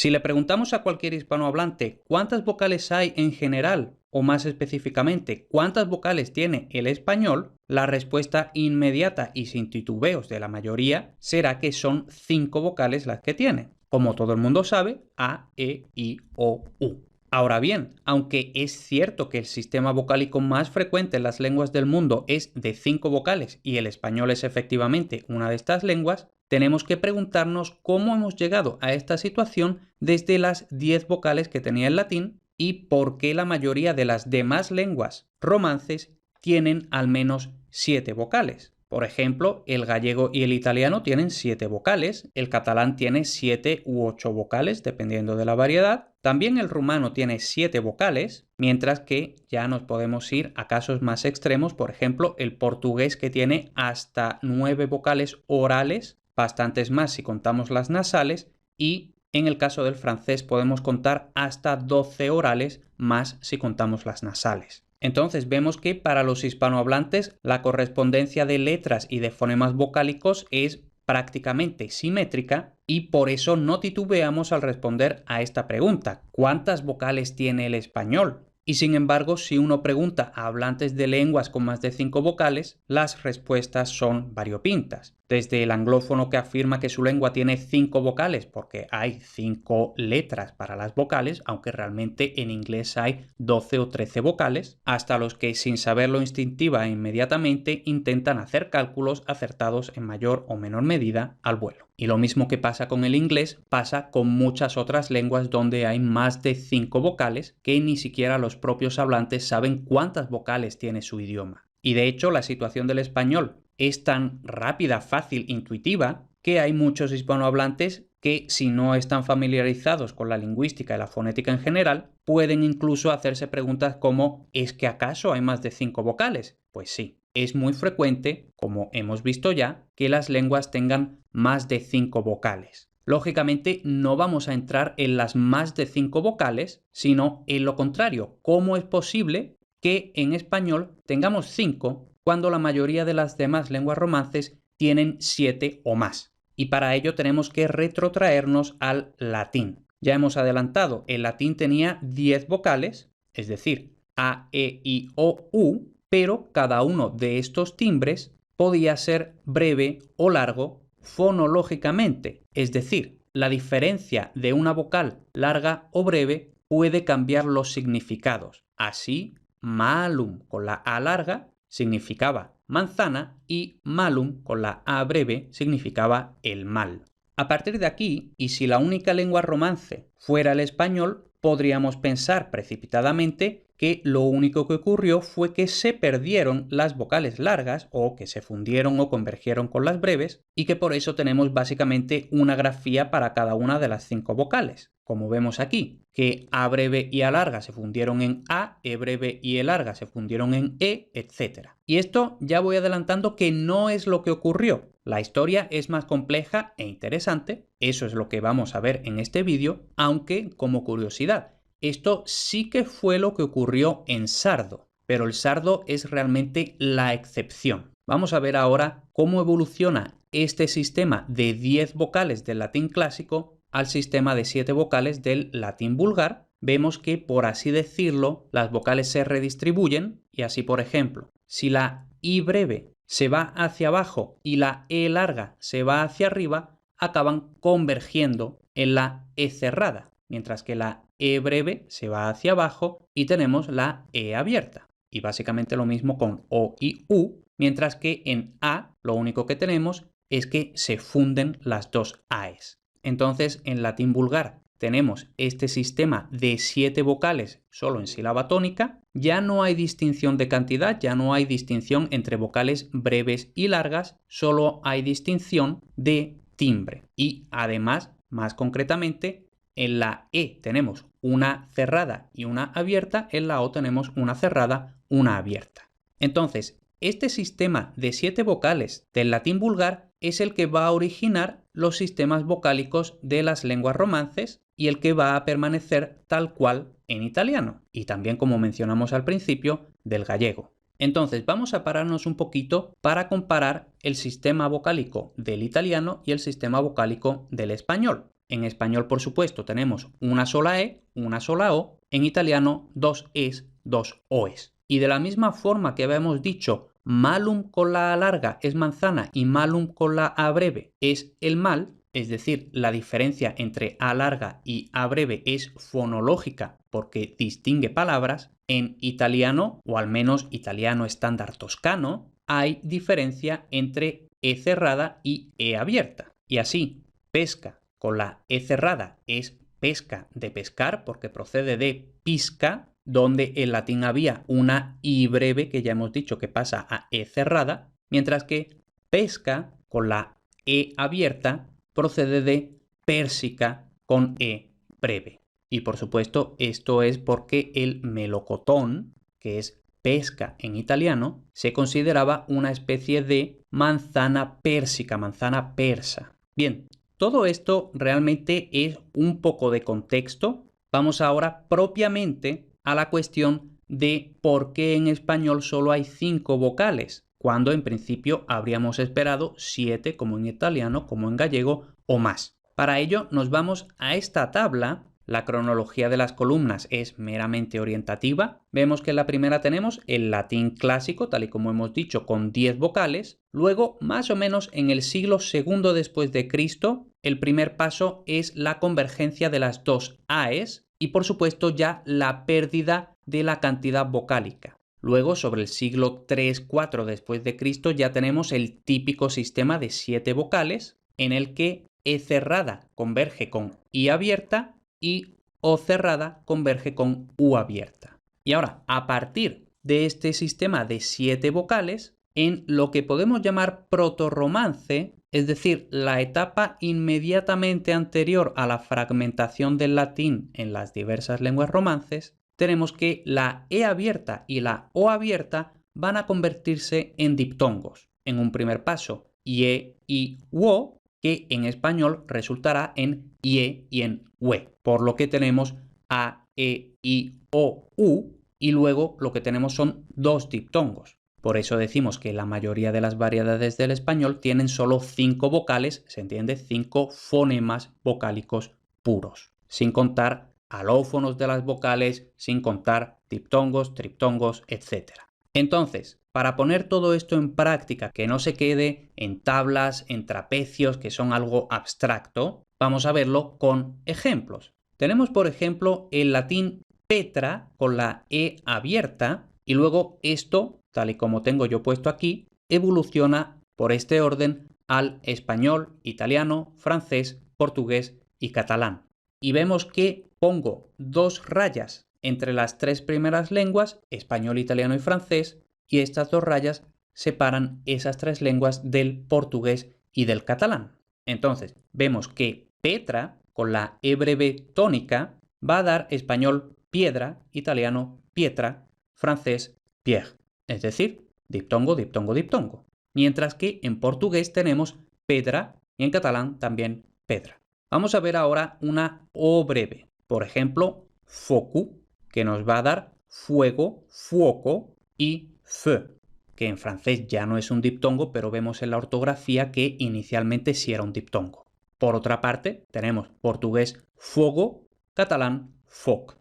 Si le preguntamos a cualquier hispanohablante cuántas vocales hay en general, o más específicamente, cuántas vocales tiene el español, la respuesta inmediata y sin titubeos de la mayoría será que son 5 vocales las que tiene. Como todo el mundo sabe, A, E, I, O, U. Ahora bien, aunque es cierto que el sistema vocálico más frecuente en las lenguas del mundo es de 5 vocales y el español es efectivamente una de estas lenguas, tenemos que preguntarnos cómo hemos llegado a esta situación desde las 10 vocales que tenía el latín y por qué la mayoría de las demás lenguas romances tienen al menos 7 vocales. Por ejemplo, el gallego y el italiano tienen 7 vocales, el catalán tiene 7 u 8 vocales, dependiendo de la variedad. También el rumano tiene 7 vocales, mientras que ya nos podemos ir a casos más extremos, por ejemplo, el portugués que tiene hasta 9 vocales orales, bastantes más si contamos las nasales, y en el caso del francés podemos contar hasta 12 orales más si contamos las nasales. Entonces vemos que para los hispanohablantes la correspondencia de letras y de fonemas vocálicos es prácticamente simétrica y por eso no titubeamos al responder a esta pregunta: ¿cuántas vocales tiene el español? Y sin embargo, si uno pregunta a hablantes de lenguas con más de 5 vocales, las respuestas son variopintas. Desde el anglófono que afirma que su lengua tiene 5 vocales porque hay 5 letras para las vocales, aunque realmente en inglés hay 12 o 13 vocales, hasta los que sin saberlo instintiva e inmediatamente intentan hacer cálculos acertados en mayor o menor medida al vuelo. Y lo mismo que pasa con el inglés, pasa con muchas otras lenguas donde hay más de 5 vocales que ni siquiera los propios hablantes saben cuántas vocales tiene su idioma. Y de hecho, la situación del español es tan rápida, fácil, intuitiva, que hay muchos hispanohablantes que, si no están familiarizados con la lingüística y la fonética en general, pueden incluso hacerse preguntas como ¿es que acaso hay más de 5 vocales? Pues sí, es muy frecuente, como hemos visto ya, que las lenguas tengan más de 5 vocales. Lógicamente no vamos a entrar en las más de 5 vocales, sino en lo contrario. ¿Cómo es posible que en español tengamos 5 cuando la mayoría de las demás lenguas romances tienen 7 o más? Y para ello tenemos que retrotraernos al latín. Ya hemos adelantado, el latín tenía 10 vocales, es decir, A, E, I, O, U, pero cada uno de estos timbres podía ser breve o largo fonológicamente, es decir, la diferencia de una vocal larga o breve puede cambiar los significados. Así, malum con la A larga significaba manzana y malum con la A breve significaba el mal. A partir de aquí, y si la única lengua romance fuera el español, podríamos pensar precipitadamente que lo único que ocurrió fue que se perdieron las vocales largas o que se fundieron o convergieron con las breves y que por eso tenemos básicamente una grafía para cada una de las 5 vocales. Como vemos aquí, que A breve y A larga se fundieron en A, E breve y E larga se fundieron en E, etc. Y esto ya voy adelantando que no es lo que ocurrió. La historia es más compleja e interesante, eso es lo que vamos a ver en este vídeo, aunque como curiosidad, esto sí que fue lo que ocurrió en sardo, pero el sardo es realmente la excepción. Vamos a ver ahora cómo evoluciona este sistema de 10 vocales del latín clásico al sistema de 7 vocales del latín vulgar. Vemos que, por así decirlo, las vocales se redistribuyen y así, por ejemplo, si la I breve se va hacia abajo y la E larga se va hacia arriba, acaban convergiendo en la E cerrada, mientras que la E breve se va hacia abajo y tenemos la E abierta. Y básicamente lo mismo con O y U, mientras que en A lo único que tenemos es que se funden las dos AEs. Entonces, en latín vulgar tenemos este sistema de 7 vocales solo en sílaba tónica. Ya no hay distinción de cantidad, ya no hay distinción entre vocales breves y largas, solo hay distinción de timbre. Y además, más concretamente, en la E tenemos una cerrada y una abierta, en la O tenemos una cerrada, una abierta. Entonces, este sistema de 7 vocales del latín vulgar es el que va a originar los sistemas vocálicos de las lenguas romances y el que va a permanecer tal cual en italiano y también, como mencionamos al principio, del gallego. Entonces vamos a pararnos un poquito para comparar el sistema vocálico del italiano y el sistema vocálico del español. En español, por supuesto, tenemos una sola E, una sola O. En italiano, dos Es, dos Oes. Y de la misma forma que habíamos dicho, malum con la A larga es manzana y malum con la A breve es el mal, es decir, la diferencia entre A larga y A breve es fonológica porque distingue palabras, en italiano, o al menos italiano estándar toscano, hay diferencia entre E cerrada y E abierta. Y así, pesca con la E cerrada es pesca de pescar porque procede de pisca, donde en latín había una I breve que ya hemos dicho que pasa a E cerrada, mientras que pesca con la E abierta procede de pérsica con E breve. Y por supuesto esto es porque el melocotón, que es pesca en italiano, se consideraba una especie de manzana pérsica, manzana persa. Bien, todo esto realmente es un poco de contexto. Vamos ahora propiamente a la cuestión de por qué en español solo hay 5 vocales, cuando en principio habríamos esperado 7 como en italiano, como en gallego o más. Para ello nos vamos a esta tabla. La cronología de las columnas es meramente orientativa. Vemos que en la primera tenemos el latín clásico, tal y como hemos dicho, con 10 vocales. Luego, más o menos en el siglo II después de Cristo, el primer paso es la convergencia de las dos AES y, por supuesto, ya la pérdida de la cantidad vocálica. Luego, sobre el siglo III-IV después de Cristo, ya tenemos el típico sistema de 7 vocales, en el que E cerrada converge con I abierta y O cerrada converge con U abierta. Y ahora, a partir de este sistema de 7 vocales, en lo que podemos llamar protorromance, es decir, la etapa inmediatamente anterior a la fragmentación del latín en las diversas lenguas romances, tenemos que la E abierta y la O abierta van a convertirse en diptongos. En un primer paso, IE y UO, que en español resultará en IE y en UE, por lo que tenemos A, E, I, O, U, y luego lo que tenemos son dos diptongos. Por eso decimos que la mayoría de las variedades del español tienen solo 5 vocales, se entiende, 5 fonemas vocálicos puros, sin contar alófonos de las vocales, sin contar diptongos, triptongos, etc. Entonces, para poner todo esto en práctica, que no se quede en tablas, en trapecios, que son algo abstracto, vamos a verlo con ejemplos. Tenemos, por ejemplo, el latín petra con la E abierta y luego esto, tal y como tengo yo puesto aquí, evoluciona por este orden al español, italiano, francés, portugués y catalán. Y vemos que pongo 2 rayas entre las 3 primeras lenguas, español, italiano y francés, y estas 2 rayas separan esas 3 lenguas del portugués y del catalán. Entonces, vemos que Petra, con la E breve tónica, va a dar español piedra, italiano pietra, francés pierre, es decir, diptongo, diptongo, diptongo. Mientras que en portugués tenemos pedra y en catalán también pedra. Vamos a ver ahora una O breve. Por ejemplo, focu, que nos va a dar fuego, fuoco, y feu, que en francés ya no es un diptongo, pero vemos en la ortografía que inicialmente sí era un diptongo. Por otra parte, tenemos portugués fogo, catalán foc.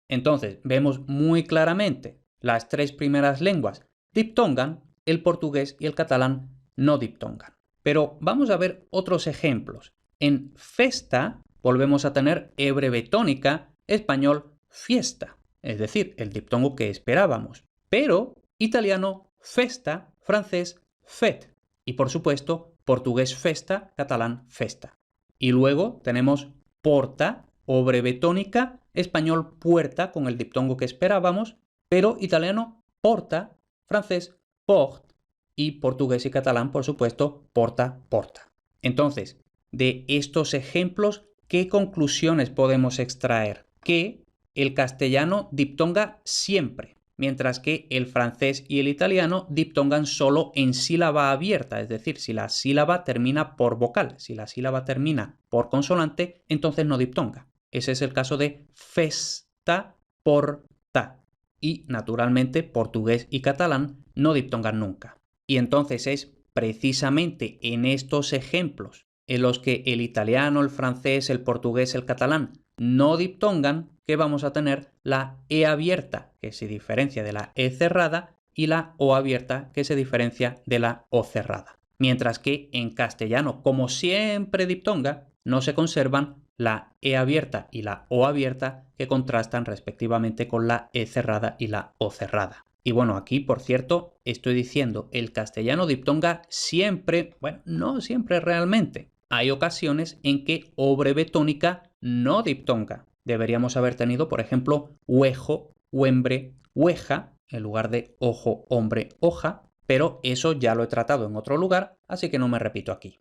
Entonces, vemos muy claramente las 3 primeras lenguas diptongan, el portugués y el catalán no diptongan. Pero vamos a ver otros ejemplos. En festa volvemos a tener E breve tónica, español fiesta, es decir, el diptongo que esperábamos. Pero italiano festa, francés fet y por supuesto portugués festa, catalán festa. Y luego tenemos porta o breve tónica, español puerta con el diptongo que esperábamos, pero italiano porta, francés port y portugués y catalán por supuesto porta, porta. Entonces, de estos ejemplos, ¿qué conclusiones podemos extraer? Que el castellano diptonga siempre, mientras que el francés y el italiano diptongan solo en sílaba abierta, es decir, si la sílaba termina por vocal, si la sílaba termina por consonante, entonces no diptonga. Ese es el caso de festa, porta. Y, naturalmente, portugués y catalán no diptongan nunca. Y entonces es precisamente en estos ejemplos en los que el italiano, el francés, el portugués, el catalán no diptongan, que vamos a tener la E abierta, que se diferencia de la E cerrada, y la O abierta, que se diferencia de la O cerrada. Mientras que en castellano, como siempre diptonga, no se conservan la E abierta y la O abierta, que contrastan respectivamente con la E cerrada y la O cerrada. Y bueno, aquí, por cierto, estoy diciendo el castellano diptonga siempre, bueno, no siempre realmente. Hay ocasiones en que O breve tónica no diptonga. Deberíamos haber tenido, por ejemplo, huejo, huembre, hueja, en lugar de ojo, hombre, hoja, pero eso ya lo he tratado en otro lugar, así que no me repito aquí.